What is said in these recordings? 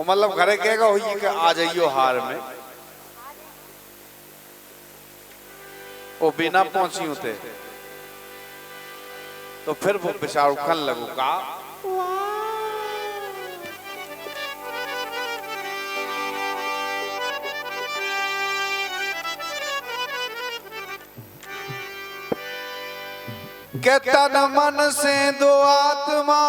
मतलब घरे कहेगा हुई कि आ जाइयो हार में वो बिना पहुंची होते तो फिर वो बेचारू खन लगू का के तन मन से दो आत्मा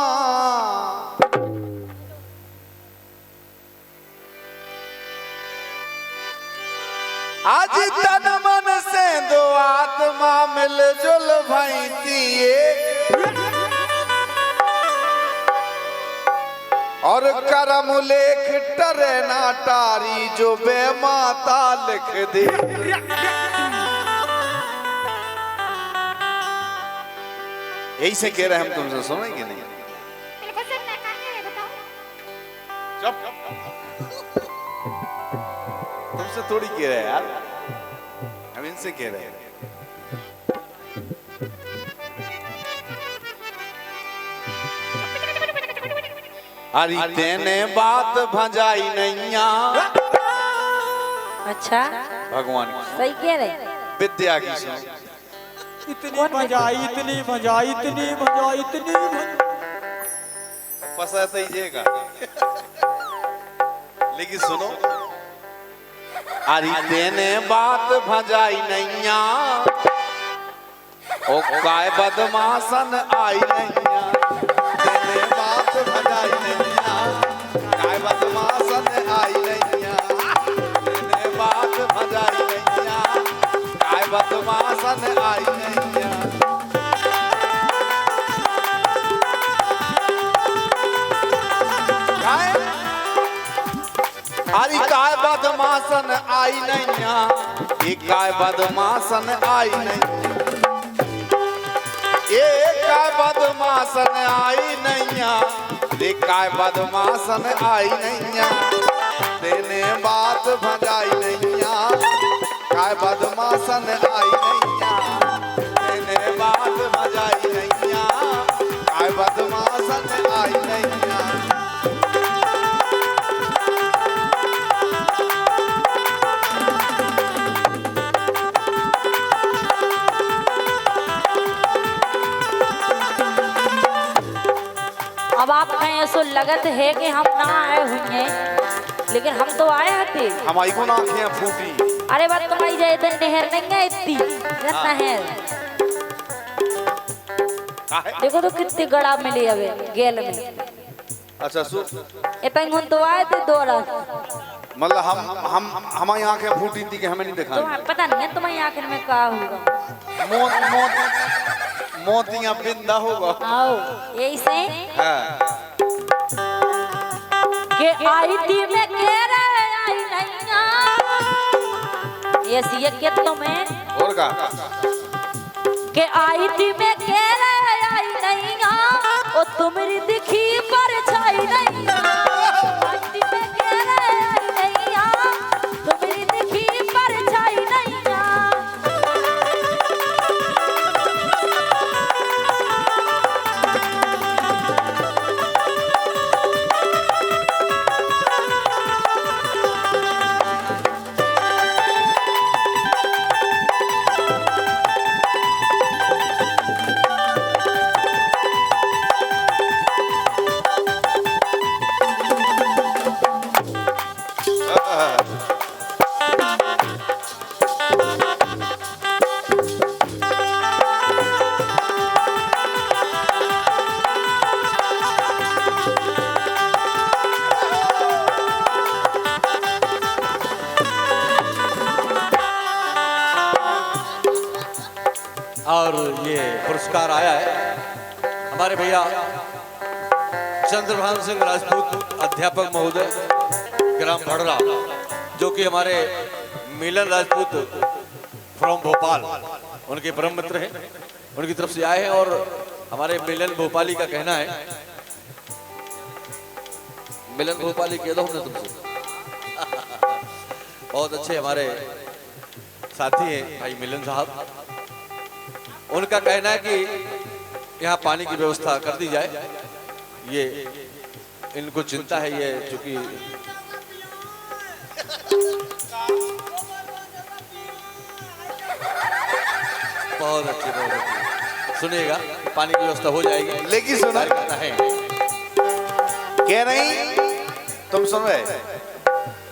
आज तन मन से दो आत्मा मिलजुल भईती और करम लेख टरे ना टारी जो बेमाता लिख दे। यही से कह रहे हम तुमसे सुनेंगे नहीं चुप तुमसे थोड़ी कह रहे हैं यार हम इनसे कह रहे हैं। अरे तेने बात भजाई नैया अच्छा भगवान सही कह रहे विद्या की सुन इतनी मजा इतनी मजा इतनी मजा इतनी फंसा तो हीजेगा लेकिन सुनो अरे तेने बात भजाई नैया ओ काय बदमाशन आई नैया तेने बात भजाई नैया काय बदमाशन आई नैया तेने बात भजाई नैया काय बदमाशन आई नैया। अरे काय बदमाशन आई नैया ये काय बदमाशन आई नैया ये काय बदमाशन आई नैया ये काय बदमाशन आई नैया तेने बात भजाई नैया काय बदमाशन आई नैया तेने बात भजाई नैया काय बदमाशन आई नैया। अब आप कहें ऐसा लगत है कि हम ना आए हुए हैं लेकिन हम तो आए थे हमारी को आंखें फूटी अरे बात तुम्हारी जाए इधर नहर नहीं है इतनी नहर देखो तो कितनी गड़ा मिली अबे गेल में। अच्छा सु इतने हम तो आए थे दो रात मतलब हम हमारी आंखें फूटी थी कि हमें नहीं देखा तो पता नहीं है तुम्हारी आखिर में क्या होगा मौत मौत मोतियां बिंदा होगा आओ यही से के आई थी मैं कह रहे आई नैया ये सी के तुम्हें और का के आई थी मैं कह रहे आई नैया ओ तुम्हारी दिखी पर छाई नैया आई थी मैं कह रहे आई नैया तुम्हारी दिखी पर छाई नैया। और ये पुरस्कार आया है हमारे भैया चंद्रभान सिंह राजपूत अध्यापक महोदय ग्राम भड़रा जो कि हमारे मिलन राजपूत फ्रॉम भोपाल उनके परम मित्र हैं उनकी तरफ से आए हैं। और हमारे मिलन भोपाली का कहना है मिलन भोपाली कह दो हमने तुमसे बहुत अच्छे हमारे साथी हैं भाई मिलन साहब। उनका कहना है कि यहाँ पानी की व्यवस्था कर दी जाए। ये इनको चिंता है ये चूंकि बहुत अच्छी बहुत अच्छी। सुनिएगा पानी की व्यवस्था हो जाएगी। लेकिन सुनो है कह रही, तुम सुन रहे,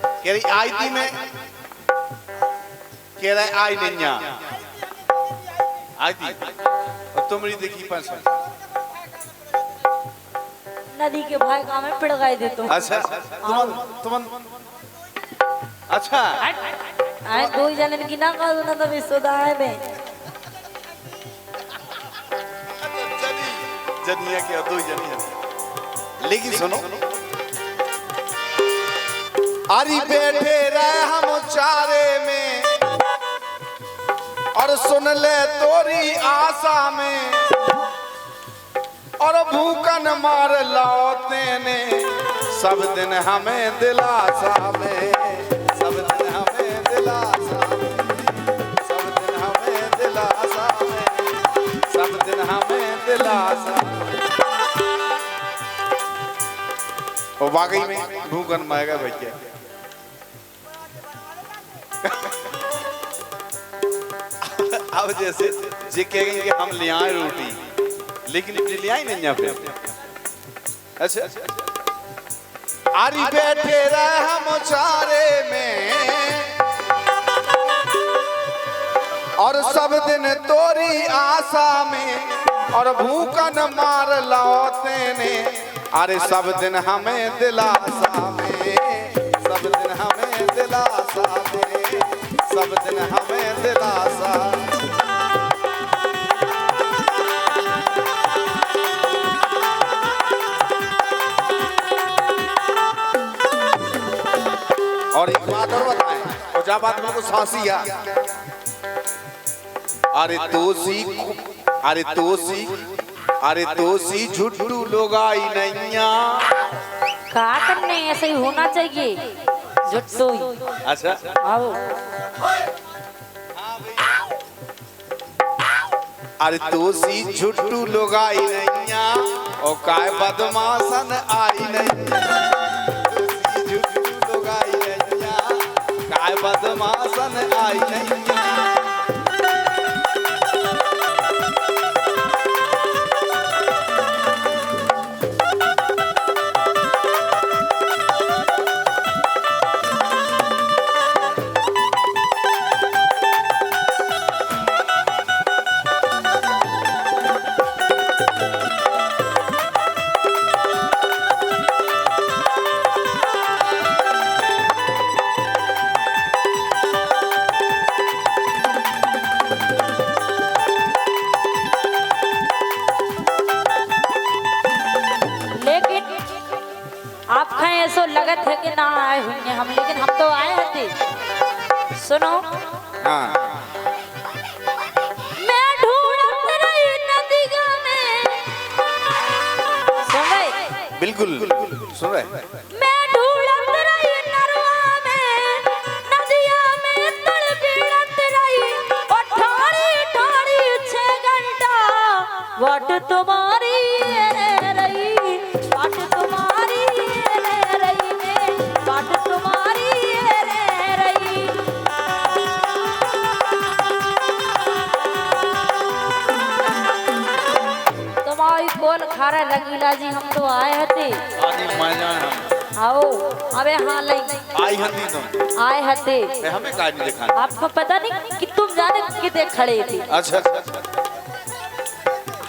कह रही आई थी मैं, कह रहा है आई नहीं आई थी और तुमरी देखी पास। नदी के भाई का में पिड़ गए दे तो। अच्छा तुम अच्छा आए दो जन की ना कर ना तो विश्वदा है बे। जनिया के दो जनिया। लेकिन सुनो अरे बैठे रहे हम चारे में और सुन ले तोरी आशा में और भूखन मार लौटे ने सब दिन हमें दिलासा में, सब दिन हमें दिलासा में, सब दिन हमें दिलासा में, सब दिन हमें दिलासा। और वाकई में भूखन मारेगा भैया। अब जैसे जे कहेंगे कि हम ले आए रोटी, लेकिन ले आई नहीं यहाँ पे। अच्छा आरी बैठे रहे हम चारे में और सब दिन तोरी आशा में और भूखन मार लौटे ने अरे सब दिन हमें दिलासा में, सब दिन हमें दिलासा में, सब दिन हमें दिलासा। और एक बात और बताएं, और जा बात मेरे को सांसी है। अरे तोसी झुट्टू लोग आई नैया। का करने ऐसे ही होना चाहिए जुट्टू ही। अच्छा आओ अरे तोसी झुट्टू लोग आई नैया और काय बदमाशन आई नैया। तोसी झुट्टू लोग आई नैया काय बदमाशन आई नैया। ऐसो लगत है कि ना आए हुए हैं हम, लेकिन हम तो आए थे। सुनो हाँ मैं ढूंढत रही नदिया में, सुन रहे? बिल्कुल सुन रहे। मैं ढूंढत रही नरवा में, नदिया में तड़पीड़त रही और ठाड़ी ठाड़ी 6 घंटा वाट तुम्हारी रही, वाट तुम्हारी रही मैं, वाट तुम्हारी रही। तुम्हारी कौन खारा रंगीला जी, हम तो आए थे। आओ अबे हाँ लई आई हंदी तुम आए हते। हमें काहे नहीं दिखा। आपको पता नहीं कि तुम जाने कितने खड़े थे। अच्छा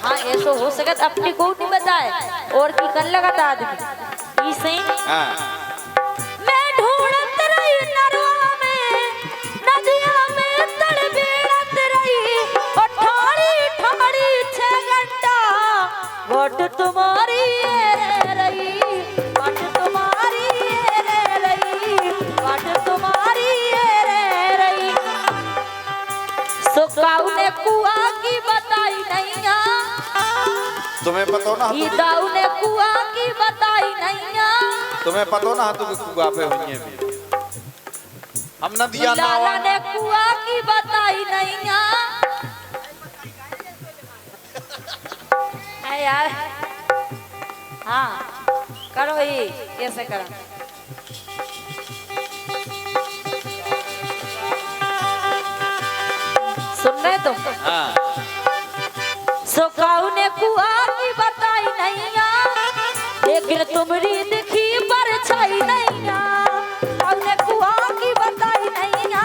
हाँ ऐसा हो सकता अपनी को नहीं बताए और की कर लगा था आदमी इसे। हाँ मैं ढूंढत रही नरवा में, नदिया में तड़पीड़त रही और ठाड़ी ठाड़ी 6 घंटा वोट तुम्हारी रही, वोट तुम्हारी रही, वोट तुम्हारी रही। सुकाऊ ने कुआ की बताई नहीं, तुम्हें पता ना दाऊ ने कुआ की बताई नहीं, तुम्हें पता ना तो कुआ पे हुई है। हम नदिया लाला ने कुआ की बताई नहीं। यार हाँ करो ये कैसे करा। सुन रहे तुम? हाँ। सुकाऊ ने कुआ की बताई नैया, लेकिन तुम्हारी दिखी परछाई नैया। औने कुआ की बताई नैया,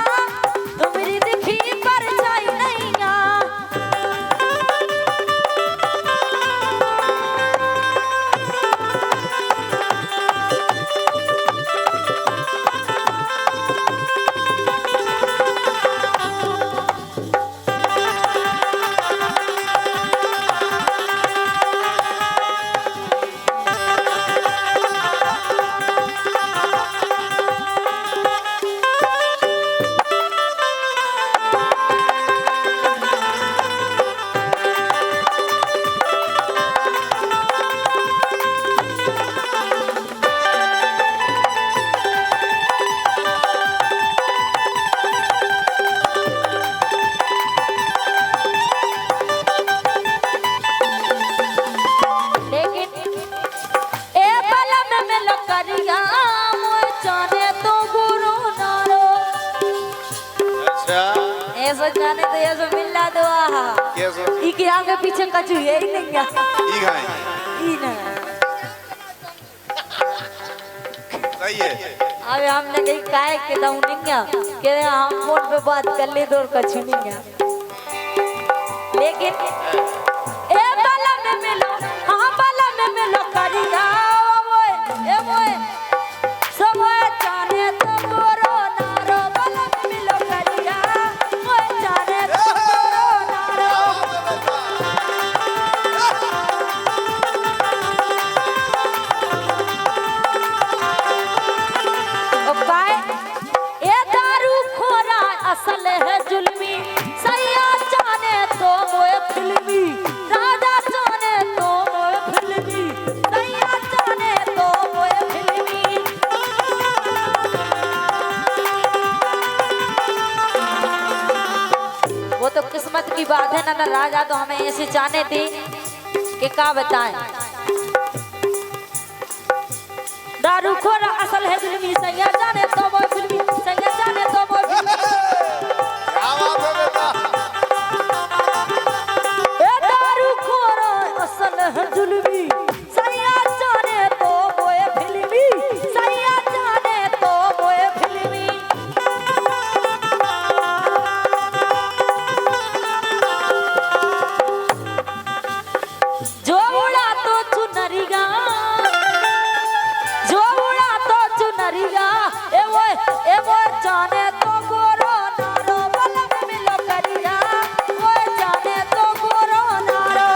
तुम्हारी दिखी परछाई नैया। ऐसा जाने तो ऐसा मिला दो कैसे इके आगे पीछे कछु है ही नहीं ई खाए ई ना। सही है। अबे हमने कहीं काहे के दाऊ नहीं के हम फोन पे बात कर ले दो कछु नहीं है, लेकिन ए बाला में मिलो, हां बाला में मिलो करिया ओए ए ओए सब जाने तो गोरो नारो बाला में मिलो करिया ओए जाने तो गोरो नारो। ओ काय ए दारू खोरा असल है जुल्मी, सैया जाने तो मोए फिल्मी, राजा जाने तो मोए फिल्मी, सैया जाने तो मोए फिल्मी। वो तो किस्मत की बात है ना, राजा तो हमें ऐसे जाने थे कि क्या बताएं। दारू खोरा असल है जुल्मी, सैया जाने तो मोए फिल्मी, सैया जाने तो मोए फिल्मी। क्या बात है बेटा। ए दारू खोरा असल है जुल्मी, सैया जाने तो मोए फिल्मी, सैया जाने तो मोए फिल्मी। जो उड़ा तो चुनरिया, जो उड़ा तो चुनरिया, ए वो जाने तो गोरो नारो बाला में मिलो करिया, वो जाने तो गोरो नारो।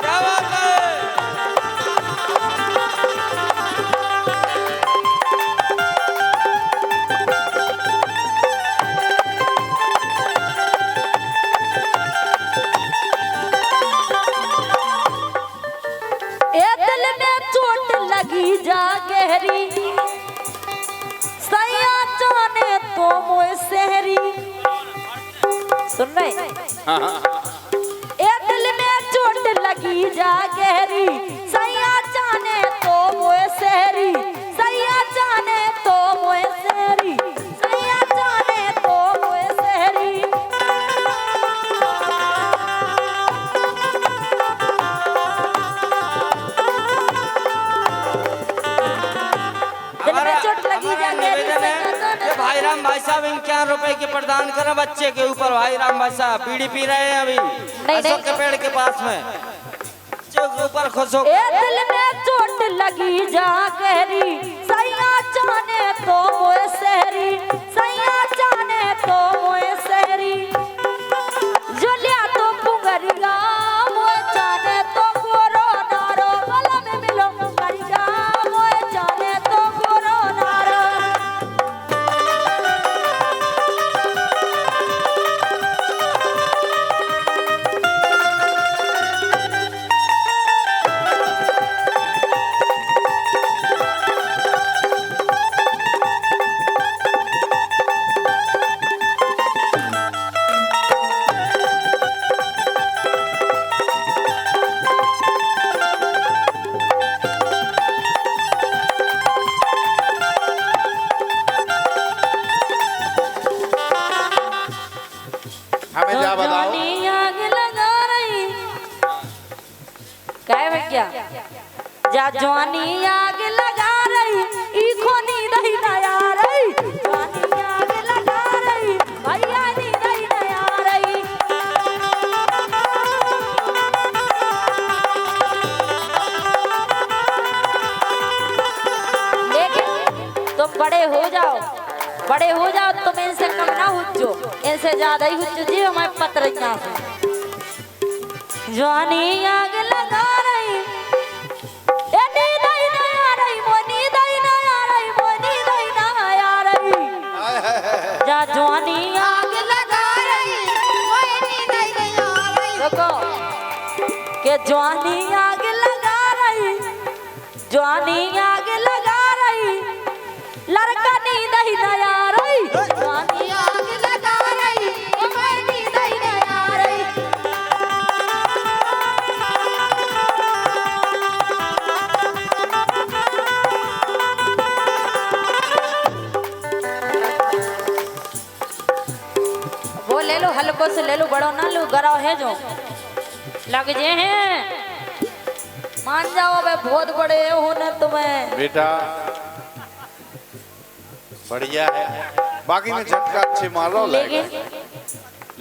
क्या बात है? ए दिल में चोट लगी जा गहरी, सैया जाने तो मोए सहरी। सुन रहे? ए दिल में चोट लगी जा गहरी, सैया जाने तो मोए सहरी, सैया जाने तो मोए सहरी, सैया जाने तो मोए सहरी। दिल में चोट लगी जा गहरी, निवेदन सैया है जाने कि भाई राम भाई साहब 51 रुपए के प्रदान करें बच्चे के ऊपर। भाई राम भाई साहब बीड़ी पी रहे हैं अभी अशोक के पेड़ के पास में, जो ऊपर खुश हो। ए दिल में चोट लगी जा गहरी, सैया जाने तो मोए सहरी, सैया जाने तो मोए सहरी। जुलिया तो पुंगरिया, मोए जाने तो गोरो नारो बाला में मिलो करिया, मोए जाने तो गोरो नारो। काय भैया जा जवानी आग लगा रही ई खोनी दही नया रही जवानी आग लगा रही भैया नी दही नया रही लेकिन तुम बड़े हो जाओ तुम इनसे कम ना हुज्जो इनसे ज्यादा ही हुज्जो जी हमारे पतरैया से जवानी आग लगा रही ए नी दही नया रही मोनी दही नया रही मोनी दही नया रही जा जवानी आग लगा रही मोनी दही नया रही देखो के जवानी आग लगा रही जवानी आग लगा रही लड़का नी दही नया रही जवानी आग लगा रही मोनी दही नया रही वो ले लो हल्को से ले लो बड़ो ना लो गराओ है जो लग जे हैं मान जाओ बे बहुत बड़े हो न तुम्हें बेटा बढ़िया है बाकी में झटका अच्छे मार रहा हूँ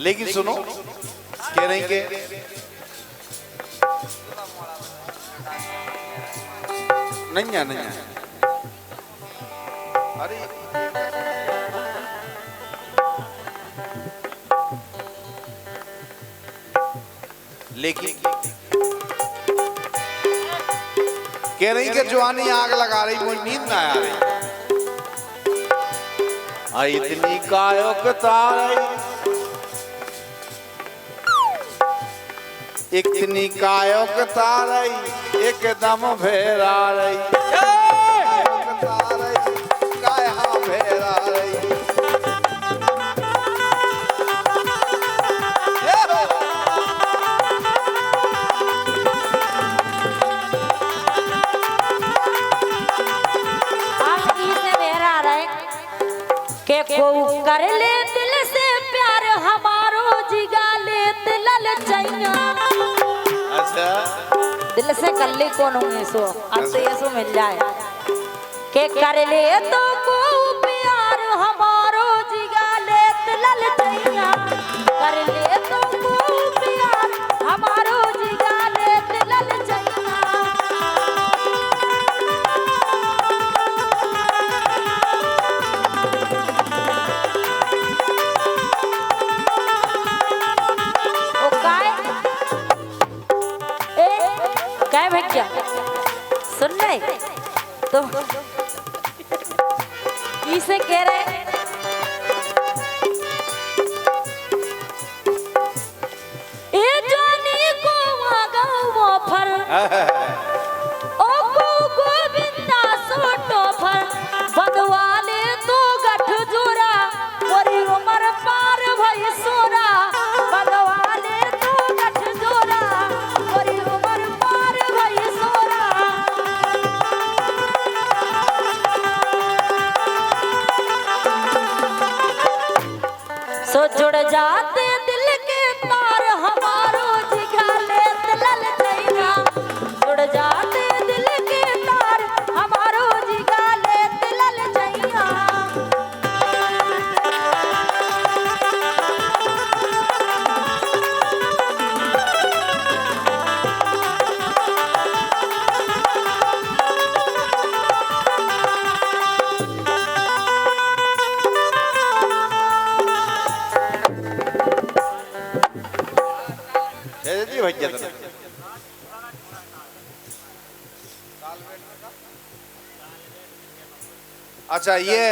लेकिन सुनो कह रही के नहीं है अरे लेकिन कह रही कि जवानी आग लगा रही मुझे नींद ना आ रही इतनी कायोकता रही इतनी कायोकता रही एकदम भेरा रही कायोकता रही काया भेरा रही को कर ले दिल से प्यार हमारो जिगा ले दिल चाहिए अच्छा दिल से कर ले कौन हुए सो अब तो ये सो मिल जाए के कर ले तो को प्यार हमारो जिगा ले दिल चाहिए कर ले तो को प्यार हमारो जिगा ले दिल चाहिए भैया सुन रहे तो इसे कह रहे ए जानी को आगा वो फर ओ को गोविंदा सोटो फर भगवाने तो गठ जोरा मोरी उम्र पार भई सोरा भगवाने तो गठ जोरा मोरी उम्र पार भई सोरा सो जुड़ जाते दिल के तार हमारो जिगा ले दिल चाहिए जुड़ जाते दिल के तार हमारो जिगा ले दिल चाहिए जी भैया अच्छा ये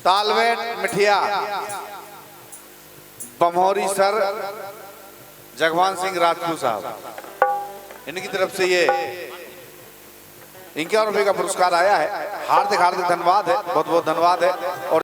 तालवेट मिठिया बमोरी सर जगवान सिंह राजपूत साहब इनकी तरफ से ये ₹51 का पुरस्कार आया है। हार्दिक हार्दिक धन्यवाद है, बहुत बहुत धन्यवाद है। और